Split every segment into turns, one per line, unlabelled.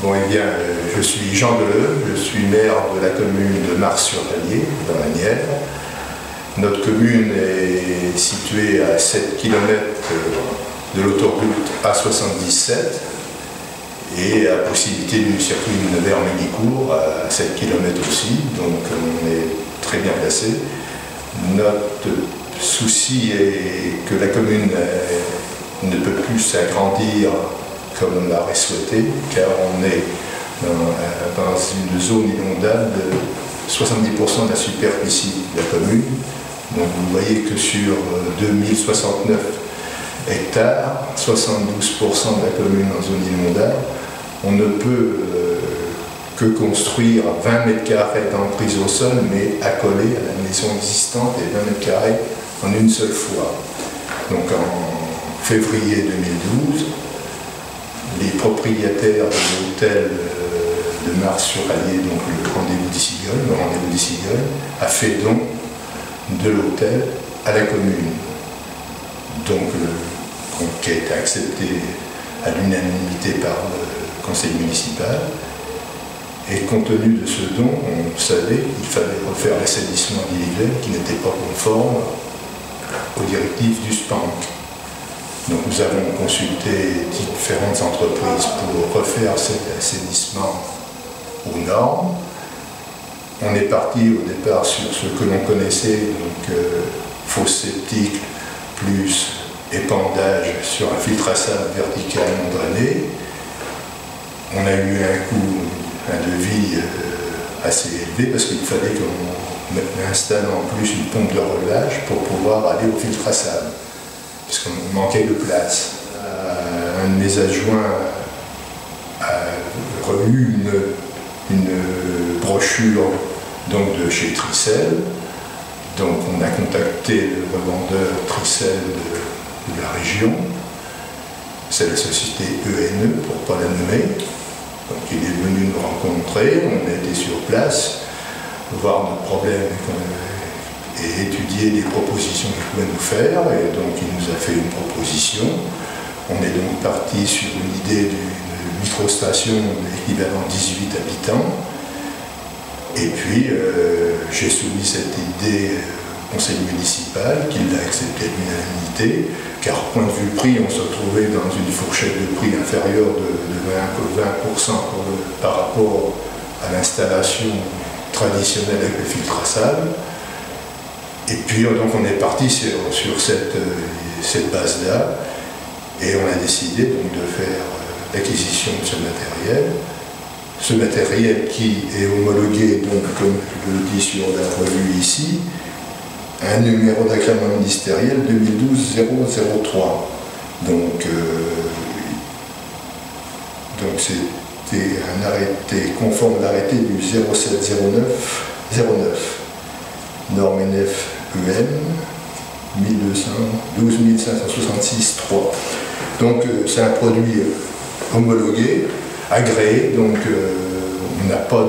Bon, eh bien, je suis Jean Deleu, je suis maire de la commune de Mars-sur-Allier, dans la Nièvre. Notre commune est située à 7 km de l'autoroute A77 et à possibilité du circuit Nevers-Médicourt à 7 km aussi, donc on est très bien placé. Notre souci est que la commune ne peut plus s'agrandir comme on l'aurait souhaité, car on est dans une zone inondable de 70% de la superficie de la commune. Donc vous voyez que sur 2069 hectares, 72% de la commune en zone inondable, on ne peut que construire 20 mètres carrés d'emprise au sol, mais accolés à la maison existante et 20 mètres carrés en une seule fois. Donc en février 2012, les propriétaires de l'hôtel de Mars-sur-Allier, donc le Rendez-vous des Cigognes, a fait don de l'hôtel à la commune. Donc, qui a été accepté à l'unanimité par le conseil municipal. Et compte tenu de ce don, on savait qu'il fallait refaire l'assainissement individuel qui n'était pas conforme aux directives du SPANC. Donc nous avons consulté différentes entreprises pour refaire cet assainissement aux normes. On est parti au départ sur ce que l'on connaissait, donc fosse septique plus épandage sur un filtre à sable verticalement drainé. On a eu un devis assez élevé parce qu'il fallait qu'on installe en plus une pompe de relâche pour pouvoir aller au filtre à sable, parce qu'on manquait de place. Un de mes adjoints a eu une brochure donc, de chez Tricel. Donc on a contacté le revendeur Tricel de la région. C'est la société ENE, pour ne pas la nommer. Donc il est venu nous rencontrer, on a été sur place, voir nos problèmes et étudier les propositions qu'il pouvait nous faire. Et donc il nous a fait une proposition. On est donc parti sur une idée d'une microstation d'équivalent 18 habitants. Et puis j'ai soumis cette idée au conseil municipal qui l'a acceptée à l'unanimité, car au point de vue prix, on se retrouvait dans une fourchette de prix inférieure de 20% par rapport à l'installation traditionnelle avec le filtre à sable. Et puis donc on est parti sur cette base-là, et on a décidé donc de faire l'acquisition de ce matériel. Ce matériel qui est homologué, donc, comme je le dis sur la revue ici, un numéro d'agrément ministériel 2012-003. Donc c'était un arrêté conforme à l'arrêté du 0709-09, norme NF-EM 12566-3. Donc c'est un produit homologué, agréé, donc on n'a pas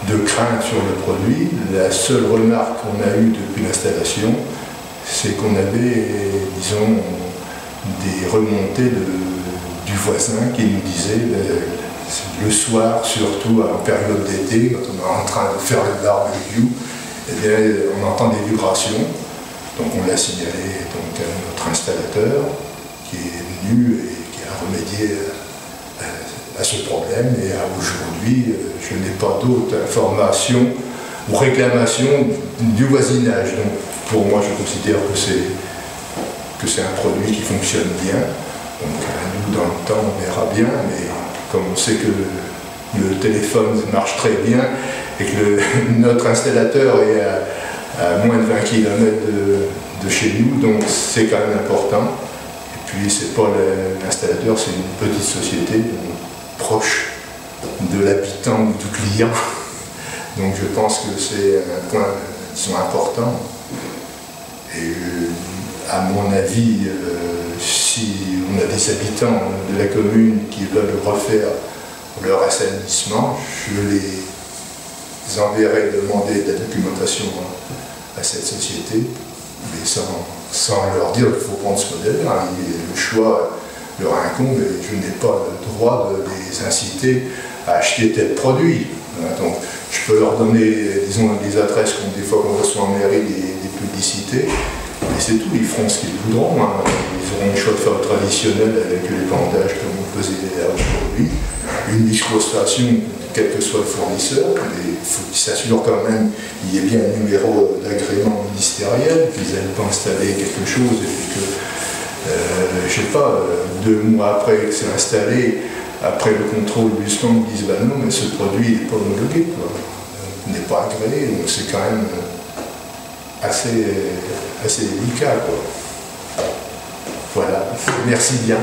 de crainte sur le produit. La seule remarque qu'on a eue depuis l'installation, c'est qu'on avait, disons, des remontées du voisin qui nous disait, le soir, surtout en période d'été, quand on est en train de faire le barbecue, eh bien, on entend des vibrations. Donc on l'a signalé donc, à notre installateur qui est venu et qui a remédié à ce problème, et aujourd'hui je n'ai pas d'autres informations ou réclamations du voisinage. Donc pour moi je considère que c'est un produit qui fonctionne bien. Donc nous dans le temps on verra bien, mais comme on sait que le téléphone marche très bien et que notre installateur est à moins de 20 km de chez nous, donc c'est quand même important. Et puis c'est pas l'installateur, c'est une petite société proche de l'habitant ou du client. Donc je pense que c'est un point, disons, important. Et à mon avis, si on a des habitants de la commune qui veulent refaire leur assainissement, je les enverrai demander de la documentation à cette société, mais sans leur dire qu'il faut prendre ce modèle. Le choix leur incombe et je n'ai pas le droit de les inciter à acheter tel produit. Donc, je peux leur donner, disons, des adresses comme des fois qu'on reçoit en mairie des publicités, mais c'est tout, ils feront ce qu'ils voudront. Hein. Ils auront une chauffeur traditionnelle avec les bandages comme on faisait aujourd'hui, une discostation, quel que soit le fournisseur, mais il faut qu'ils s'assurent quand même qu'il y ait bien un numéro d'agrément ministériel, qu'ils n'aient pas installé quelque chose et puis que, je sais pas, 2 mois après que c'est installé, après le contrôle du stand, ils disent ben non, mais ce produit n'est pas homologué, n'est pas agréé, donc c'est quand même assez délicat, quoi. Voilà, merci bien.